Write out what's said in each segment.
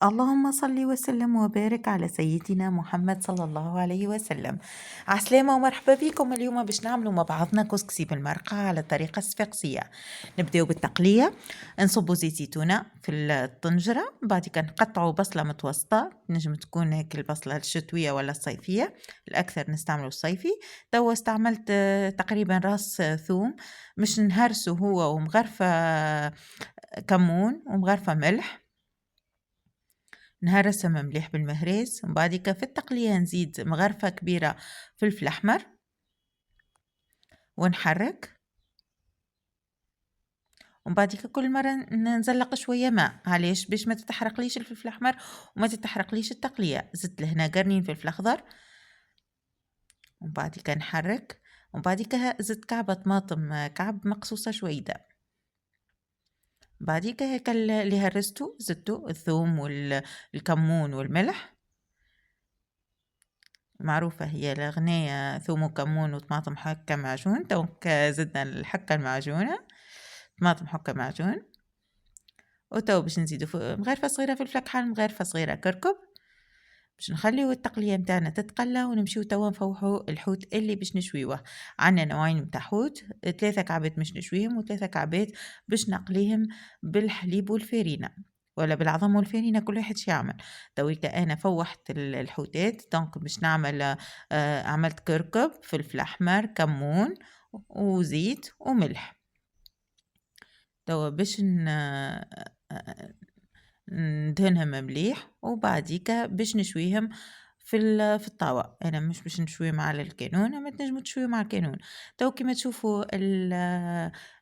اللهم صل وسلم وبارك على سيدنا محمد صلى الله عليه وسلم. عسلامة ومرحبا بكم. اليوم باش نعملوا مع بعضنا كسكسي بالمرقة على الطريقة الصفاقسية. نبداو بالتقلية. نصبوا زيت زيتونة في الطنجرة، بعد كده نقطعوا بصلة متوسطة، نجم تكون هيك البصلة الشتوية ولا الصيفية، الأكثر نستعملوا الصيفي. توا استعملت تقريبا راس ثوم، مش نهرسه هو، ومغرفة كمون ومغرفة ملح، نهرسها مليح بالمهراس. ومن بعد في التقلية نزيد مغرفة كبيرة فلفل أحمر ونحرك. ومن بعد كل مرة نزلق شوية ماء، علاش؟ باش ما تتحرقليش الفلفل الأحمر وما تتحرقليش التقلية. زدت لهنا قرنين فلفل أخضر، ومن بعد نحرك. ومن بعد زدت كعبة طماطم، كعب مقصوصة شويدة. بعد هيك اللي هرسته زدته الثوم والكمون والملح. معروفة هي الأغنية ثوم وكمون وطماطم حكة معجون. دونك زدنا الحكة المعجونة، طماطم حكة معجون. وتو باش نزيدو مغرفة صغيرة فلفل كحل، مغرفة صغيرة كركب، باش نخليو التقلية متاعنا تتقلى. ونمشيو توا نفوحو الحوت اللي باش نشويوه. عندنا نوعين متاع حوت، 3 كعبات باش نشويهم و3 كعبات باش نقليهم بالحليب والفرينة، ولا بالعظم والفرينة، كل واحد شي يعمل. تويكا انا فوحت الحوتات. دونك باش نعمل عملت كركب، فلفل احمر، كمون وزيت وملح. توا باش ندهنهم مليح، وبعديكا باش نشويهم في الطاوة. انا مش باش نشويهم على الكانون، اما تنجموا تشويهم على الكانون. تو كيما تشوفوا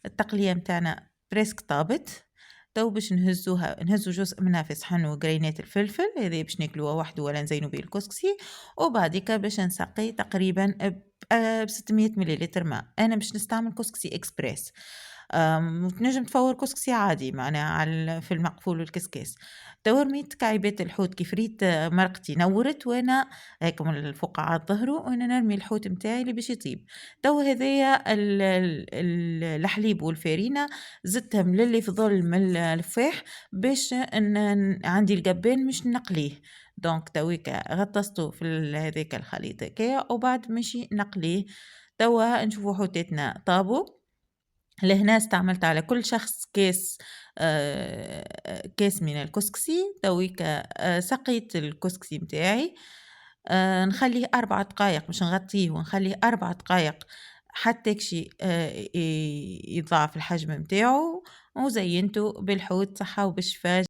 التقلية متاعنا بريسك طابت. تو باش نهزو جزء منها في صحن وقرينات الفلفل هذه باش ناكلوها وحده ولا نزينوا بيه الكسكسي. وبعديكا باش نسقي تقريبا ب 600 مليلتر ماء. انا باش نستعمل كسكسي اكسبريس. تنجم تفور كسكسي عادي معناها في المقفول والكسكاس. توا رميت كعيبات الحوت كيف ريت مرقتي نورت، وانا هيك من الفقاعات ظهروا، وانا نرمي الحوت متاعي اللي باش يطيب. توا هذايا الحليب والفارينة زدتهم للي فضل من الفاح، باش عندي القبان مش نقليه. دونك تويكا غطستو في هذاك الخليط هكايا، وبعد مشي نقليه. توا نشوفوا حوتاتنا طابو. لهنا استعملت على كل شخص كاس من الكسكسي. تويكا سقيت الكسكسي متاعي. نخليه 4 دقايق، باش نغطيه ونخليه 4 دقايق حتى كشي يضاعف الحجم متاعو. وزينته بالحوت. صحة وبالشفاء.